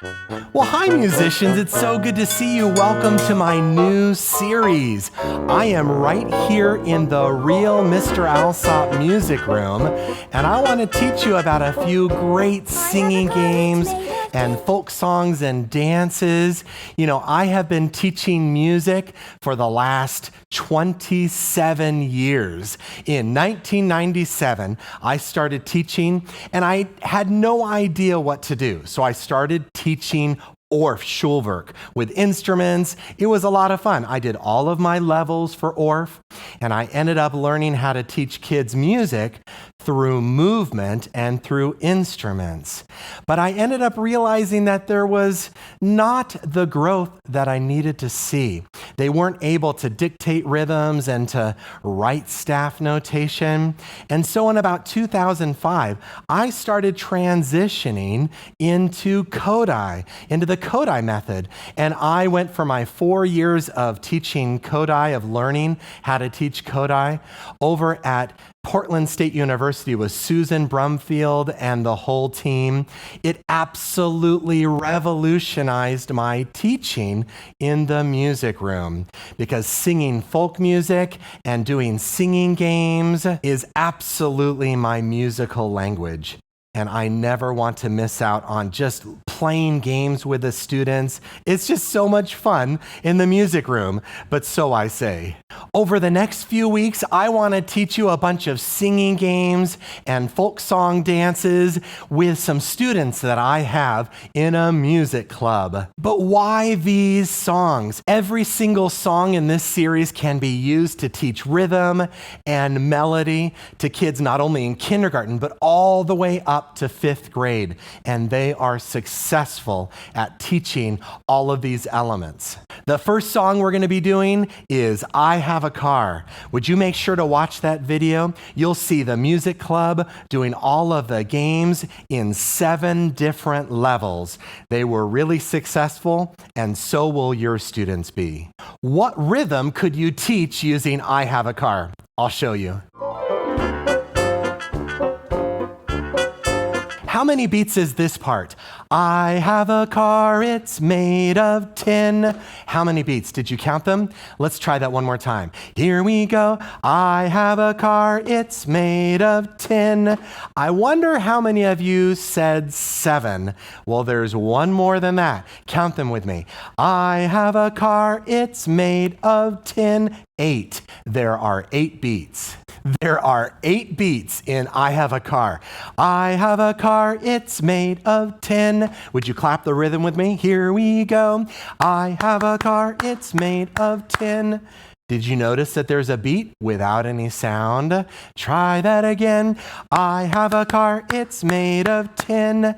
Well, hi, musicians. It's so good to see you. Welcome to my new series. I am right here in the real Mr. Alsop music room, and I want to teach you about a few great singing games and folk songs and dances. You know, I have been teaching music for the last 27 years. In 1997, I started teaching, and I had no idea what to do. So I started teaching Orff Schulwerk with instruments. It was a lot of fun. I did all of my levels for Orff, and I ended up learning how to teach kids music through movement and through instruments. But I ended up realizing that there was not the growth that I needed to see. They weren't able to dictate rhythms and to write staff notation. And so in about 2005, I started transitioning into Kodály, into the Kodály method. And I went for my 4 years of teaching Kodály, of learning how to teach Kodály, over at Portland State University with Susan Brumfield and the whole team. It absolutely revolutionized my teaching in the music room, because singing folk music and doing singing games is absolutely my musical language. And I never want to miss out on just playing games with the students. It's just so much fun in the music room, but so I say. Over the next few weeks, I want to teach you a bunch of singing games and folk song dances with some students that I have in a music club. But why these songs? Every single song in this series can be used to teach rhythm and melody to kids not only in kindergarten, but all the way up to 5th grade, and they are successful at teaching all of these elements. The first song we're going to be doing is I Have a Car. Would you make sure to watch that video? You'll see the music club doing all of the games in 7 different levels. They were really successful, and so will your students be. What rhythm could you teach using I Have a Car? I'll show you. How many beats is this part? I have a car, it's made of tin. How many beats? Did you count them? Let's try that one more time. Here we go. I have a car, it's made of tin. I wonder how many of you said 7. Well, there's one more than that. Count them with me. I have a car, it's made of tin. 8. There are 8 beats. There are 8 beats in I Have a Car. I have a car, it's made of tin. Would you clap the rhythm with me? Here we go. I have a car, it's made of tin. Did you notice that there's a beat without any sound? Try that again. I have a car, it's made of tin.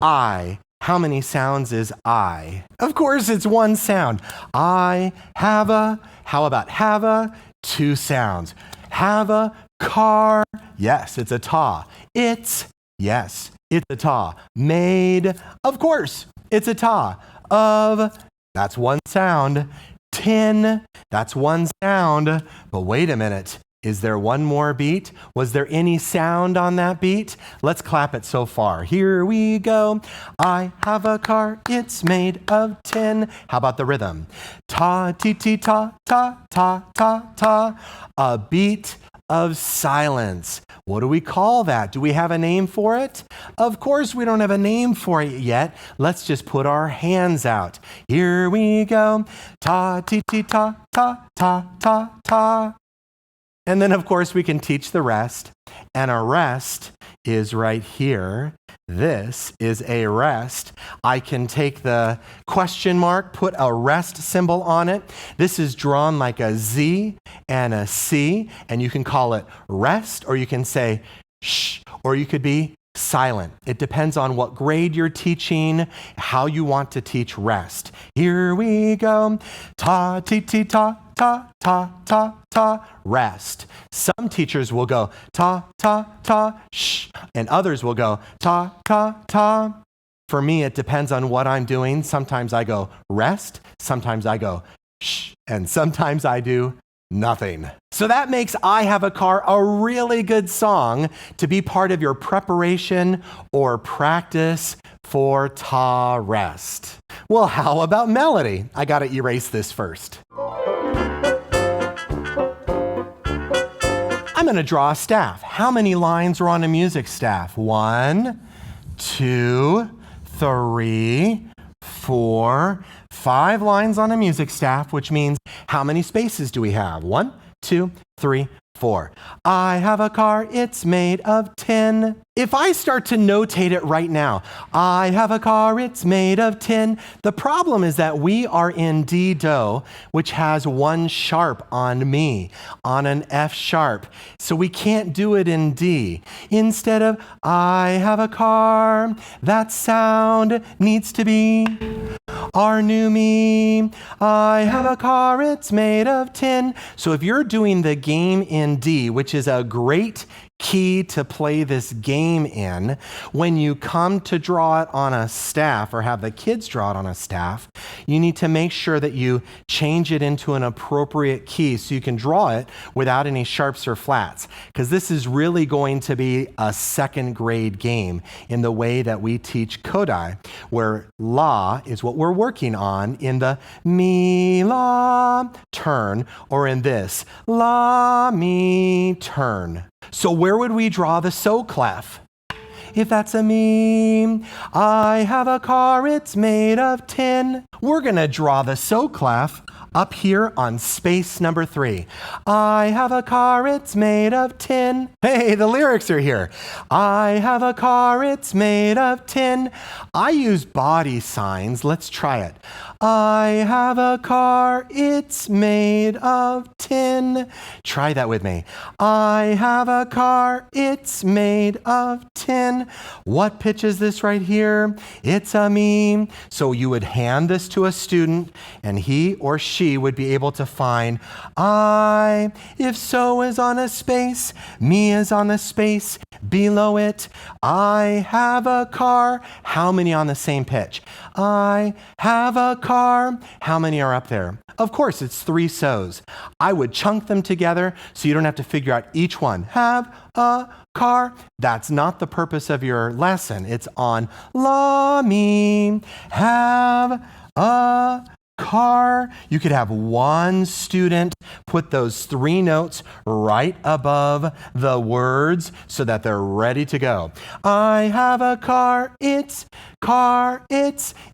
I. How many sounds is I? Of course, it's one sound. I have a. How about have a? 2 sounds. Have a car. Yes, it's a ta. It's. Yes, it's a ta. Made. Of course, it's a ta. Of. That's one sound. Tin. That's one sound. But wait a minute. Is there one more beat? Was there any sound on that beat? Let's clap it so far. Here we go. I have a car, it's made of tin. How about the rhythm? Ta, ti, ti, ta, ta, ta, ta, ta. A beat of silence. What do we call that? Do we have a name for it? Of course we don't have a name for it yet. Let's just put our hands out. Here we go. Ta, ti, ti, ta, ta, ta, ta, ta. And then, of course, we can teach the rest. And a rest is right here. This is a rest. I can take the question mark, put a rest symbol on it. This is drawn like a Z and a C, and you can call it rest, or you can say shh, or you could be silent. It depends on what grade you're teaching, how you want to teach rest. Here we go. Ta, ti, ti, ta, ta, ta, ta, ta, rest. Some teachers will go ta, ta, ta, shh, and others will go ta, ta, ta. For me, it depends on what I'm doing. Sometimes I go rest, sometimes I go shh, and sometimes I do Nothing. So that makes I Have a Car a really good song to be part of your preparation or practice for ta rest. Well, how about melody? I gotta erase this first. I'm gonna draw a staff. How many lines are on a music staff? 1, 2, 3, 4, 5 lines on a music staff, which means how many spaces do we have? 1, 2, 3, 4. I have a car, it's made of tin. If I start to notate it right now, I have a car, it's made of tin. The problem is that we are in D-Do, which has 1 sharp on me, on an F sharp. So we can't do it in D. Instead of I have a car, that sound needs to be our new me. I have a car, it's made of tin. So if you're doing the game in D, which is a great key to play this game in, when you come to draw it on a staff or have the kids draw it on a staff, you need to make sure that you change it into an appropriate key so you can draw it without any sharps or flats, because this is really going to be a 2nd grade game in the way that we teach Kodai, where la is what we're working on in the mi la turn, or in this la mi turn. So where would we draw the so clef? If that's a me, I have a car, it's made of tin. We're gonna draw the so clef up here on space number 3. I have a car, it's made of tin. Hey, the lyrics are here. I have a car, it's made of tin. I use body signs. Let's try it. I have a car, it's made of tin. Try that with me. I have a car, it's made of tin. What pitch is this right here? It's a me. So you would hand this to a student, and he or she would be able to find I, if so is on a space, me is on the space below it. I have a car. How many on the same pitch? I have a car. How many are up there? Of course, it's 3 so's. I would chunk them together so you don't have to figure out each one. Have a car. That's not the purpose of your lesson. It's on la mi. Have a car. You could have one student put those 3 notes right above the words so that they're ready to go. I have a car, it's.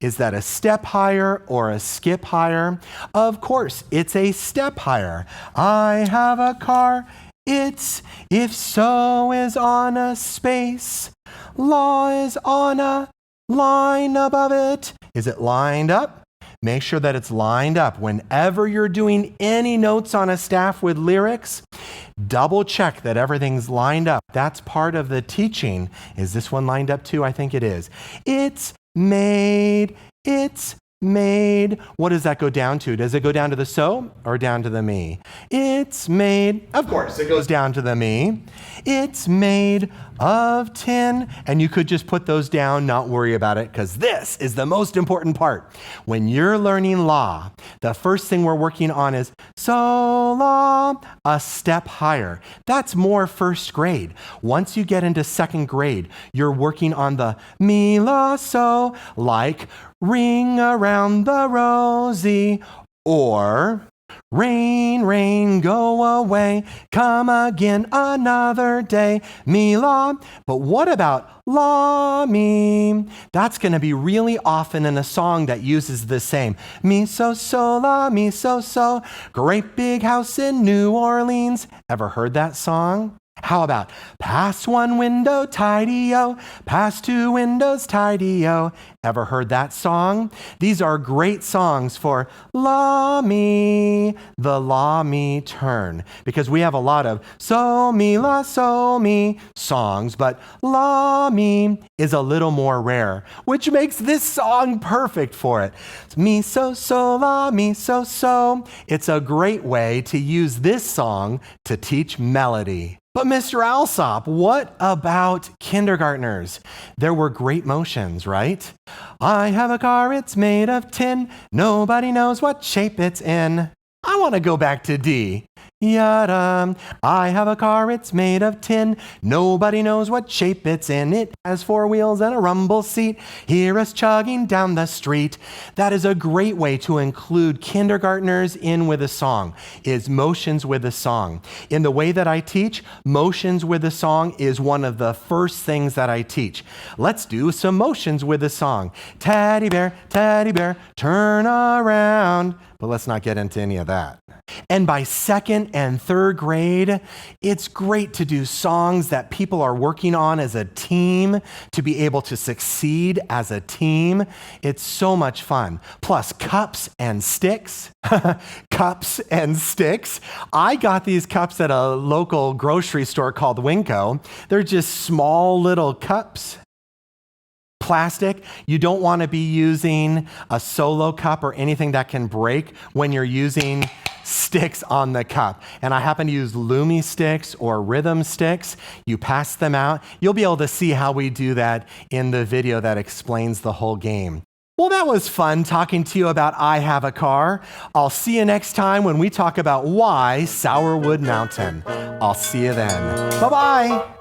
Is that a step higher or a skip higher? Of course, it's a step higher. I have a car, it's. If so is on a space. Law is on a line above it. Is it lined up? Make sure that it's lined up. Whenever you're doing any notes on a staff with lyrics, double check that everything's lined up. That's part of the teaching. Is this one lined up too? I think it is. It's made. What does that go down to? Does it go down to the so or down to the me? It's made. Of course, it goes down to the me. It's made of tin. And you could just put those down, not worry about it, because this is the most important part. When you're learning law, the first thing we're working on is so law, a step higher. That's more first grade. Once you get into 2nd grade, you're working on the mi la so, like ring around the rosy, or rain, rain, go away, come again another day, mi la. But what about la mi? That's going to be really often in a song that uses the same. Mi so so la, mi so so, great big house in New Orleans. Ever heard that song? How about past 1 window, tidy-o, past 2 windows, tidy-o. Ever heard that song? These are great songs for la mi, the la mi turn, because we have a lot of so mi la so mi songs, but la mi is a little more rare, which makes this song perfect for it. It's mi so so la mi so so. It's a great way to use this song to teach melody. But Mr. Alsop, what about kindergartners? There were great motions, right? I have a car, it's made of tin. Nobody knows what shape it's in. I want to go back to D. Yada. I have a car, it's made of tin. Nobody knows what shape it's in. It has 4 wheels and a rumble seat. Hear us chugging down the street. That is a great way to include kindergartners in with a song, is motions with a song. In the way that I teach, motions with a song is one of the first things that I teach. Let's do some motions with a song. Teddy bear, turn around. But let's not get into any of that. And by 2nd and 3rd grade, it's great to do songs that people are working on as a team to be able to succeed as a team. It's so much fun. Plus, cups and sticks. Cups and sticks. I got these cups at a local grocery store called Winco. They're just small little cups. Plastic. You don't want to be using a solo cup or anything that can break when you're using sticks on the cup. And I happen to use Lumi sticks or rhythm sticks. You pass them out. You'll be able to see how we do that in the video that explains the whole game. Well, that was fun talking to you about I Have a Car. I'll see you next time when we talk about why Sourwood Mountain. I'll see you then. Bye-bye.